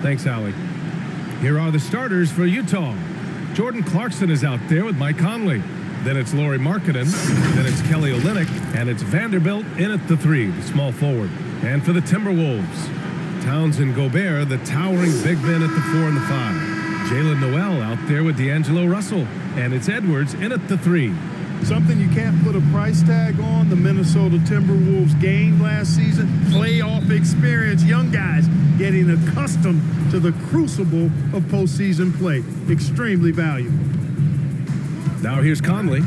Thanks, Allie. Here are the starters for Utah. Jordan Clarkson is out there with Mike Conley. Then it's Lauri Markkanen. Then it's Kelly Olynyk. And it's Vanderbilt in at the 3, the small forward. And for the Timberwolves, Towns and Gobert, the towering big men at the 4 and the 5. Jalen Noel out there with D'Angelo Russell. And it's Edwards in at the 3. Something you can't put a price tag on, the Minnesota Timberwolves gained last season. Playoff experience, young guys getting accustomed to the crucible of postseason play. Extremely valuable. Now here's Conley.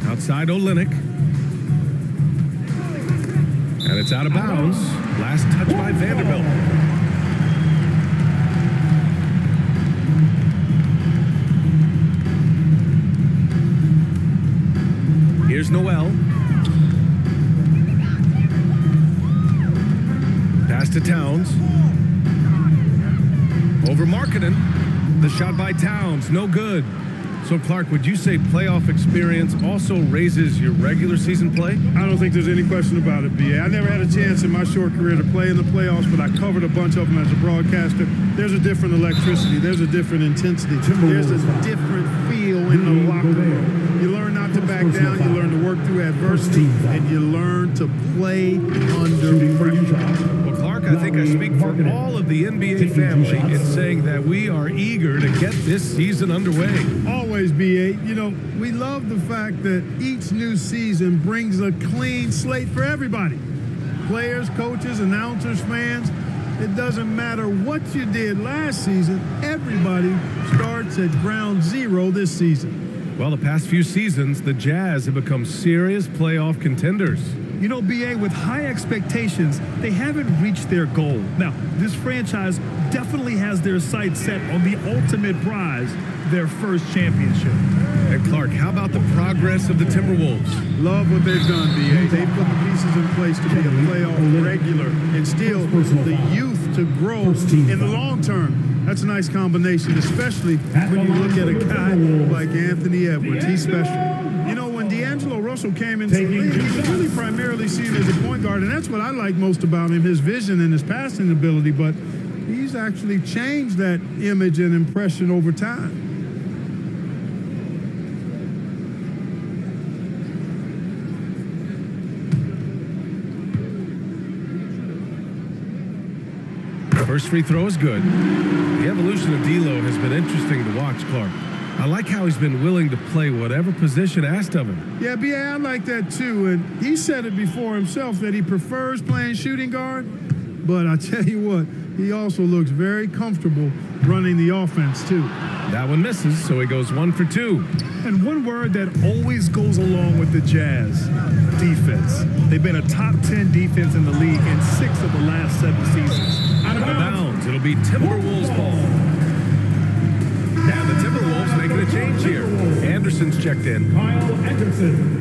Outside Olynyk. And it's out of bounds. Last touch by Vanderbilt. Here's Noel. Pass to Towns. Over Markkanen. The shot by Towns, no good. So, Clark, would you say playoff experience also raises your regular season play? I don't think there's any question about it, B.A. I never had a chance in my short career to play in the playoffs, but I covered a bunch of them as a broadcaster. There's a different electricity. There's a different intensity. There's a different feel in the locker room. You learn not to back down. You learn to work through adversity, and you learn to play under pressure. Well, Clark, I think I speak for all of the NBA family in saying that we are eager to get this season underway. Always, B.A. You know, we love the fact that each new season brings a clean slate for everybody. Players, coaches, announcers, fans. It doesn't matter what you did last season. Everybody starts at ground zero this season. Well, the past few seasons, the Jazz have become serious playoff contenders. You know, B.A., with high expectations, they haven't reached their goal. Now, this franchise definitely has their sights set on the ultimate prize, their first championship. And Clark, how about the progress of the Timberwolves? Love what they've done, B.A. They put the pieces in place to be a playoff regular and still the youth to grow in the long term. That's a nice combination, especially when you look at a guy like Anthony Edwards. He's special. You know, when D'Angelo Russell came into the league, he was really primarily seen as a point guard, and that's what I like most about him, his vision and his passing ability, but he's actually changed that image and impression over time. First free throw is good. The evolution of D'Lo has been interesting to watch, Clark. I like how he's been willing to play whatever position asked of him. Yeah, B.A., I like that too. And he said it before himself that he prefers playing shooting guard. But I tell you what, he also looks very comfortable running the offense too. That one misses, so he goes 1 for 2. And one word that always goes along with the Jazz, defense. They've been a top 10 defense in the league in 6 of the last 7 seasons. Out of bounds. It'll be Timberwolves ball. And the Timberwolves making a change here. Anderson's checked in. Kyle Anderson.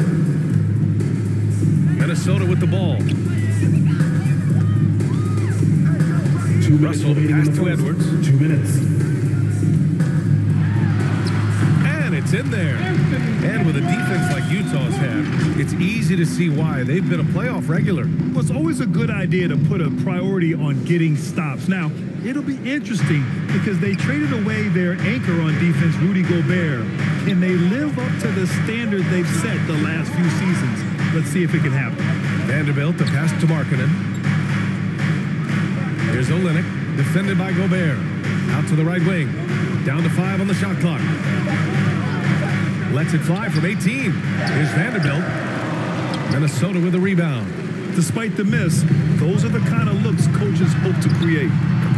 Minnesota with the ball. Russell pass to Edwards. 2 minutes. And it's in there. And with a defense like Utah's had, it's easy to see why they've been a playoff regular. Well, it's always a good idea to put a priority on getting stops. Now, it'll be interesting because they traded away their anchor on defense, Rudy Gobert. Can they live up to the standard they've set the last few seasons? Let's see if it can happen. Vanderbilt, the pass to Markkanen. Here's Olynyk, defended by Gobert. Out to the right wing. Down to 5 on the shot clock. Lets it fly from 18. Here's Vanderbilt. Minnesota with a rebound. Despite the miss, those are the kind of looks coaches hope to create.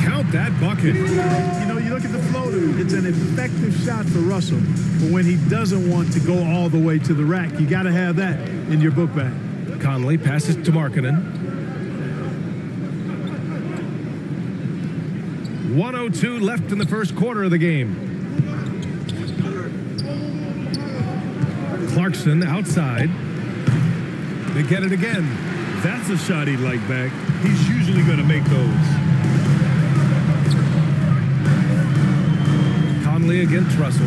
Count that bucket. You know, you look at the floater, it's an effective shot for Russell. But when he doesn't want to go all the way to the rack, you got to have that in your book bag. Conley passes to Markkanen. 1:02 left in the first quarter of the game. Clarkson outside. They get it again. That's a shot he'd like back. He's usually going to make those. Conley against Russell.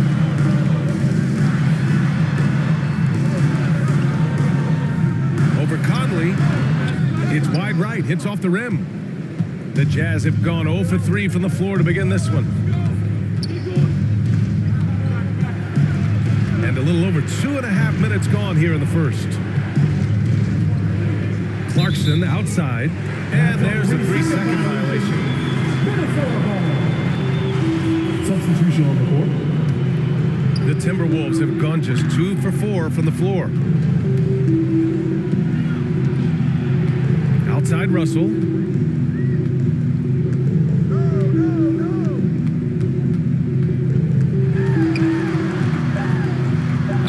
Over Conley. It's wide right. Hits off the rim. The Jazz have gone 0 for 3 from the floor to begin this one. And a little over 2.5 minutes gone here in the first. Clarkson outside, and there's a 3-second violation. Substitution on the court. The Timberwolves have gone just 2 for 4 from the floor. Outside Russell.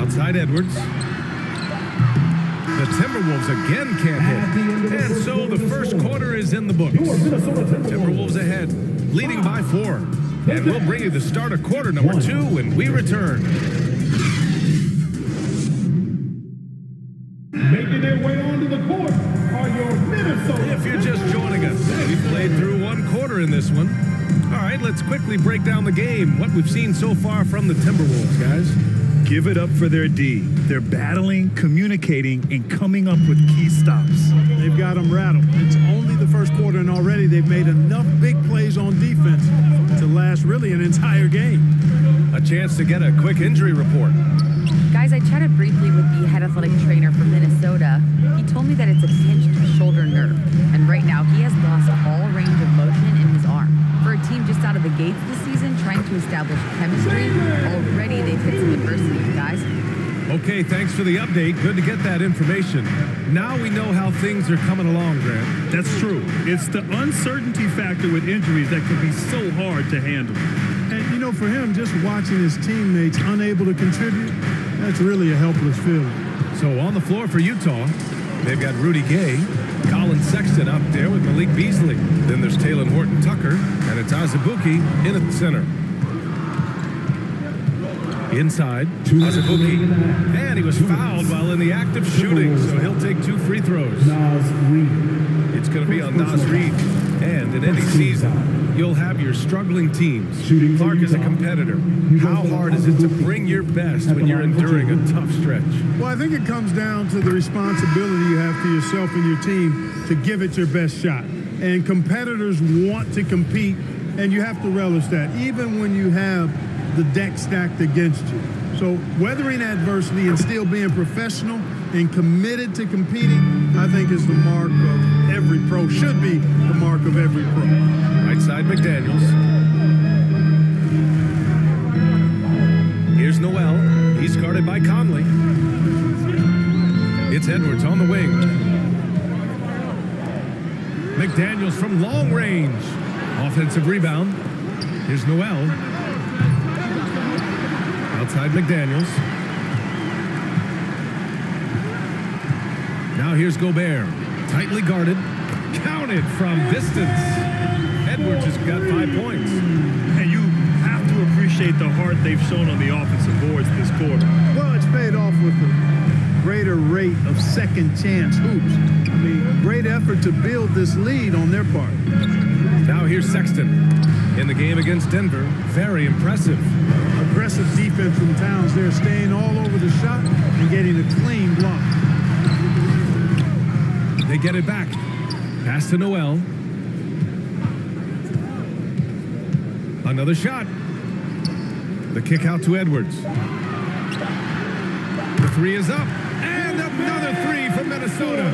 Outside Edwards. The Timberwolves again can't hit. And so the first quarter is in the books. Timberwolves ahead, leading by 4. And we'll bring you the start of quarter number 2 when we return. Making their way onto the court are your Minnesota. If you're just joining us, we've played through 1 quarter in this one. All right, let's quickly break down the game. What we've seen so far from the Timberwolves, guys. Give it up for their D. They're battling, communicating, and coming up with key stops. They've got them rattled. It's only the first quarter, and already they've made enough big plays on defense to last really an entire game. A chance to get a quick injury report. Guys, I chatted briefly with the head athletic trainer from Minnesota. He told me that it's a pinched shoulder nerve, and right now he has lost all range of motion in his arm. For a team just out of the gates this season trying to establish chemistry, already they've hit some adversity, guys. Okay, thanks for the update. Good to get that information. Now we know how things are coming along, Grant. That's true. It's the uncertainty factor with injuries that can be so hard to handle. And, you know, for him, just watching his teammates unable to contribute, that's really a helpless feeling. So on the floor for Utah, they've got Rudy Gay, Colin Sexton up there with Malik Beasley. Then there's Taylor Horton-Tucker, and it's Azubuike in at the center. Inside, Azubuike, and he was fouled while in the act of shooting, so he'll take 2 free throws. It's going to be on Nas Reed, and in any season, you'll have your struggling teams. Clark is a competitor. How hard is it to bring your best when you're enduring a tough stretch? Well, I think it comes down to the responsibility you have to yourself and your team to give it your best shot. And competitors want to compete, and you have to relish that, even when you have the deck stacked against you. So weathering adversity and still being professional and committed to competing, I think is the mark of every pro, should be the mark of every pro. Right side, McDaniels. Here's Noel. He's guarded by Conley. It's Edwards on the wing. McDaniels from long range. Offensive rebound. Here's Noel. Outside McDaniels. Now here's Gobert. Tightly guarded. Counted from distance. Edwards has got 5 points. And you have to appreciate the heart they've shown on the offensive boards this quarter. Well, it's paid off with a greater rate of second chance hoops. I mean, great effort to build this lead on their part. Now here's Sexton. In the game against Denver, very impressive. Aggressive defense from Towns. They're staying all over the shot and getting a clean block. They get it back. Pass to Noel. Another shot. The kick out to Edwards. The 3 is up. And another 3 from Minnesota.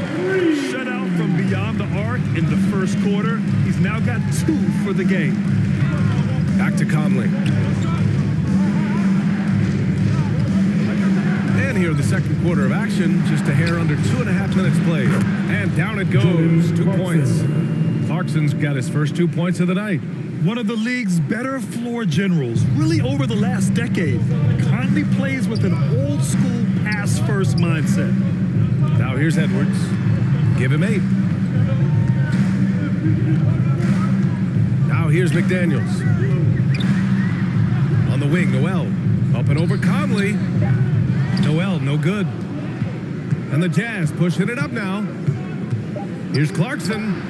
Shut out from beyond the arc in the first quarter. He's now got 2 for the game. Back to Conley. And here in the second quarter of action, just a hair under 2.5 minutes played. And down it goes, 2 points. Clarkson's got his first 2 points of the night. One of the league's better floor generals, really over the last decade. Conley plays with an old school pass-first mindset. Now here's Edwards. Give him 8. Now here's McDaniels. On the wing, Noel. Up and over Conley. Noel, no good. And the Jazz pushing it up now. Here's Clarkson.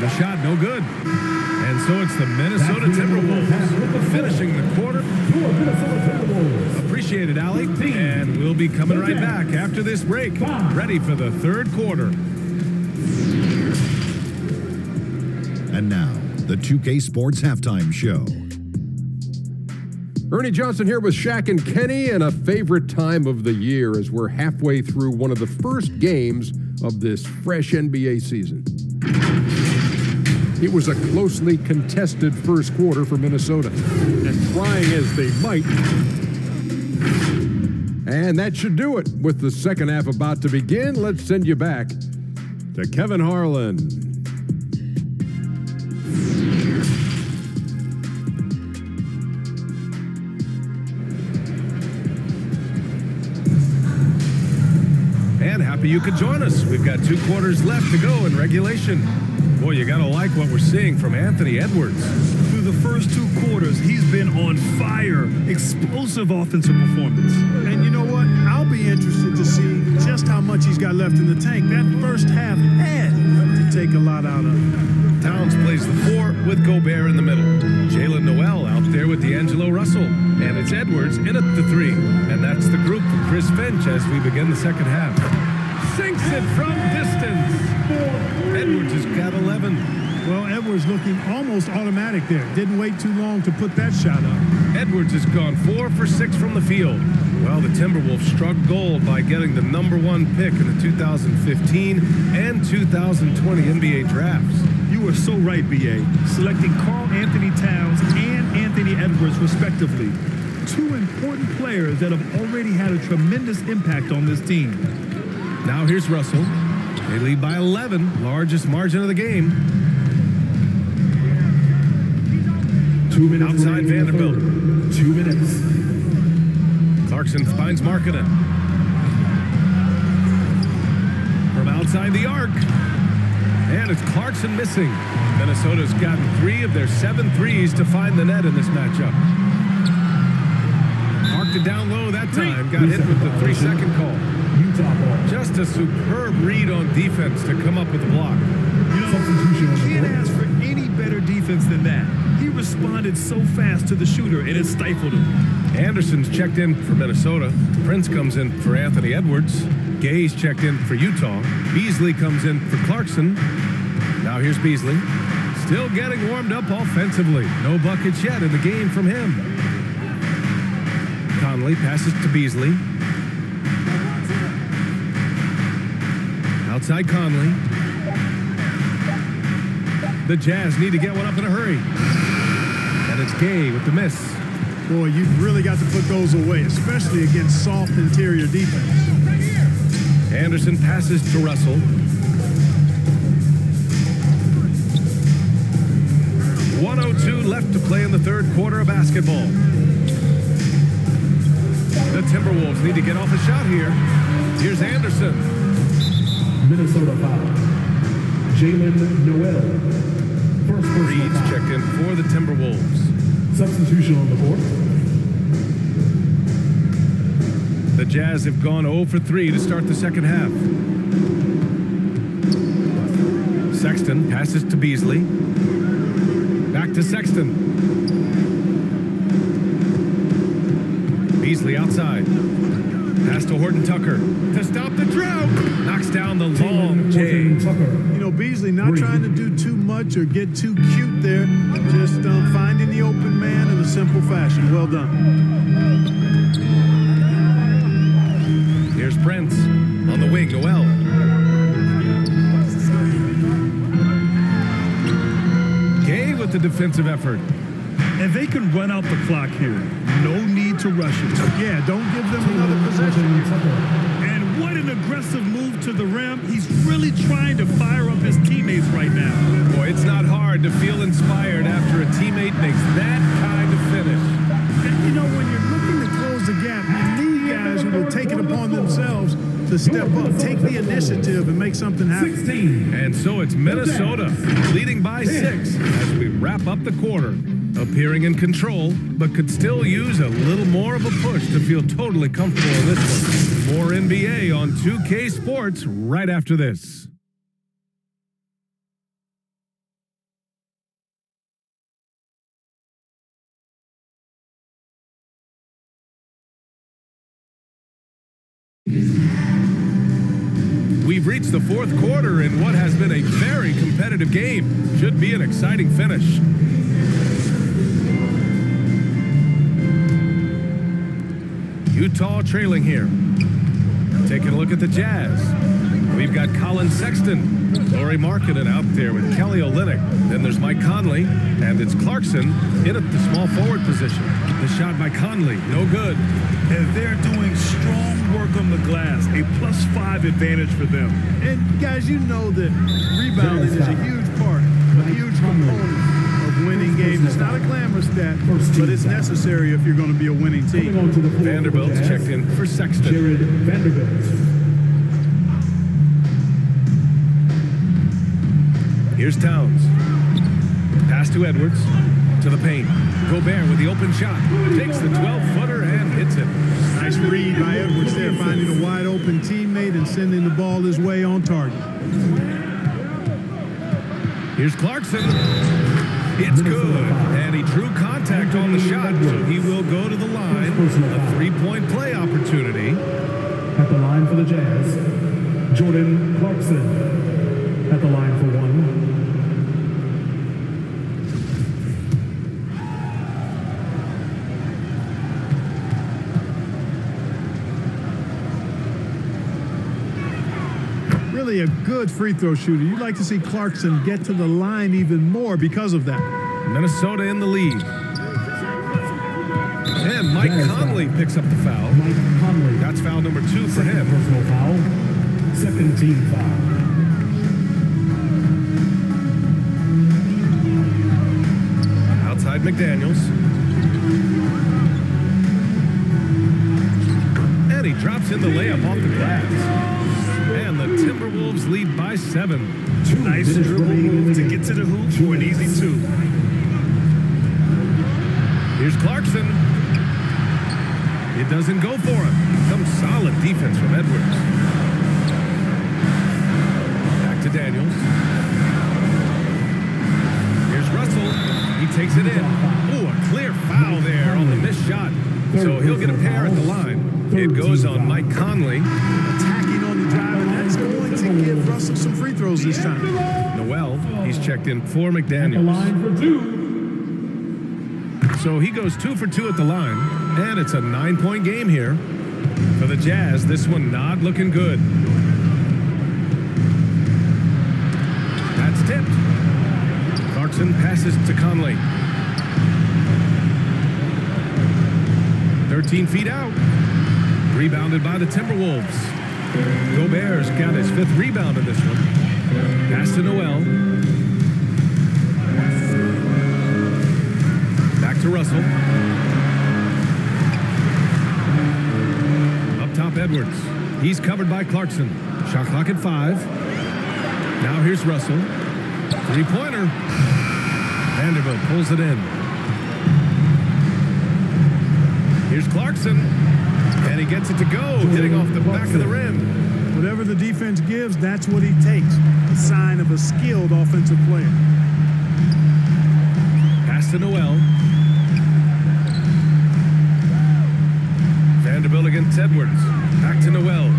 The shot, no good. And so it's the Minnesota Timberwolves finishing the quarter. Appreciate it, Allie. And we'll be coming right back after this break. Ready for the third quarter. And now, the 2K Sports Halftime Show. Ernie Johnson here with Shaq and Kenny, and a favorite time of the year as we're halfway through one of the first games of this fresh NBA season. It was a closely contested first quarter for Minnesota, and trying as they might. And that should do it. With the second half about to begin, let's send you back to Kevin Harlan. And happy you could join us. We've got 2 quarters left to go in regulation. Boy, you gotta like what we're seeing from Anthony Edwards. Through the first 2 quarters, he's been on fire. Explosive offensive performance. And you know what? I'll be interested to see just how much he's got left in the tank. That first half had to take a lot out of it. Towns plays the 4 with Gobert in the middle. Jalen Noel out there with D'Angelo Russell. And it's Edwards in at the 3. And that's the group for Chris Finch as we begin the second half. Sinks it from distance. Edwards has got 11. Well, Edwards looking almost automatic there. Didn't wait too long to put that shot up. Edwards has gone 4 for 6 from the field. Well, the Timberwolves struck gold by getting the #1 pick in the 2015 and 2020 NBA drafts. You were so right, B.A. Selecting Karl Anthony Towns and Anthony Edwards, respectively. 2 important players that have already had a tremendous impact on this team. Now here's Russell. They lead by 11, largest margin of the game. 2 minutes outside Vanderbilt. 2 minutes. Clarkson finds Markkanen. From outside the arc. And it's Clarkson missing. Minnesota's gotten 3 of their 7 threes to find the net in this matchup. Marked it down low that time. Got hit with the 3-second call. Just a superb read on defense to come up with a block. You know, can't ask for any better defense than that. He responded so fast to the shooter, and it stifled him. Anderson's checked in for Minnesota. Prince comes in for Anthony Edwards. Gay's checked in for Utah. Beasley comes in for Clarkson. Now here's Beasley. Still getting warmed up offensively. No buckets yet in the game from him. Conley passes to Beasley. Outside Conley. The Jazz need to get one up in a hurry. And it's Gay with the miss. Boy, you've really got to put those away, especially against soft interior defense. Anderson passes to Russell. .102 left to play in the third quarter of basketball. The Timberwolves need to get off a shot here. Here's Anderson. Minnesota foul. Jalen Noel. First personal Reed's foul. checked in for the Timberwolves. Substitution on the board. The Jazz have gone 0 for 3 to start the second half. Sexton passes to Beasley. Back to Sexton. Beasley outside. Pass to Horton Tucker to stop the drought. Knocks down the long J. You know, Beasley not trying to do too much or get too cute there. Just finding the open man in a simple fashion. Well done. Here's Prince on the wing. Noel. Gay with the defensive effort. And they can run out the clock here. No need to rush it. Yeah, don't give them another possession. And what an aggressive move to the rim. He's really trying to fire up his teammates right now. Boy, it's not hard to feel inspired after a teammate makes that kind of finish. And you know, when you're looking to close the gap, you need guys who will take it upon themselves to step up, take the initiative, and make something happen. 16. And so it's Minnesota leading by 6 as we wrap up the quarter. Appearing in control, but could still use a little more of a push to feel totally comfortable in this one. More NBA on 2K Sports right after this. We've reached the fourth quarter in what has been a very competitive game. Should be an exciting finish. Utah trailing here. Taking a look at the Jazz. We've got Colin Sexton, Laurie Markkanen out there with Kelly Olynyk. Then there's Mike Conley, and it's Clarkson in at the small forward position. The shot by Conley, no good. And they're doing strong work on the glass, a +5 advantage for them. And guys, you know that rebounding is a huge part, a huge component of winning games. It's not a glamorous stat, but it's necessary if you're going to be a winning team. Vanderbilt's checked in for Sexton. Jared Vanderbilt. Here's Towns. Pass to Edwards. To the paint. Gobert with the open shot. Takes the 12-footer and hits it. Nice read by Edwards there, finding a wide open teammate and sending the ball his way on target. Here's Clarkson. It's good. And he drew contact on the shot, so he will go to the line. A three-point play opportunity. At the line for the Jazz, Jordan Clarkson. At the line for one. Really a good free throw shooter. You'd like to see Clarkson get to the line even more because of that. Minnesota in the lead. And Mike Conley picks up the foul. Mike Conley. That's foul number 2 for him. Personal foul. Second team foul. Outside McDaniels. And he drops in the layup off the glass. And the Timberwolves lead by 7. Nice dribble move to get to the hoop for an easy 2. Here's Clarkson. It doesn't go for him. Some solid defense from Edwards. Back to Daniels. Here's Russell. He takes it in. Oh, a clear foul there on the missed shot. So he'll get a pair at the line. It goes on Mike Conley. Attacking on the drive, and that's going to give Russell some free throws this time. Noel, he's checked in for At the McDaniels. line for 2. So he goes 2 for 2 at the line, and it's a 9-point game here. For the Jazz, this one not looking good. That's tipped. Clarkson passes to Conley. 13 feet out. Rebounded by the Timberwolves. Gobert's got his 5th rebound in this one. Pass to Noel. Back to Russell. Up top, Edwards. He's covered by Clarkson. Shot clock at 5. Now here's Russell. Three-pointer. Vanderbilt pulls it in. Here's Clarkson. And he gets it to go, hitting off the back of the rim. Whatever the defense gives, that's what he takes. A sign of a skilled offensive player. Pass to Noel. Vanderbilt against Edwards. Back to Noel.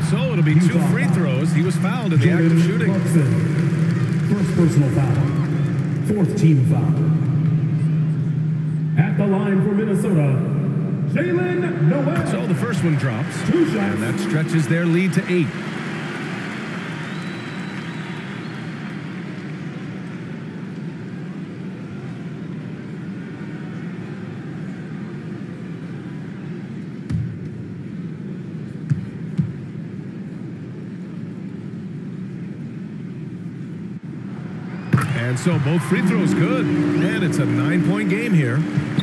So it'll be 2 free throws. He was fouled in the act of shooting. Clarkson. First personal foul. 4th team foul. At the line for Minnesota, Jalen Noel. So the first one drops. 2 shots. And that stretches their lead to 8. And so both free throws good. And it's a 9-point game here.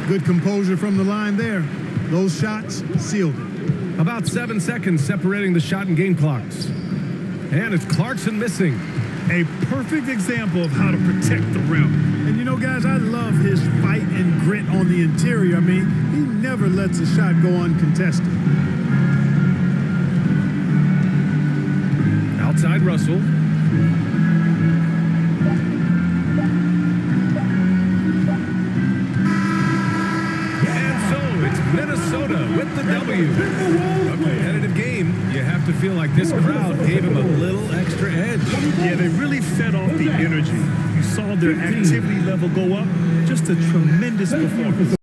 Good composure from the line there. Those shots sealed it. About 7 seconds separating the shot and game clocks. And it's Clarkson missing. A perfect example of how to protect the rim. And you know, guys, I love his fight and grit on the interior. I mean, he never lets a shot go uncontested. Outside Russell. you. A competitive game, you have to feel like this crowd gave him a little extra edge. Yeah, they really fed off the energy. You saw their activity level go up. Just a tremendous performance.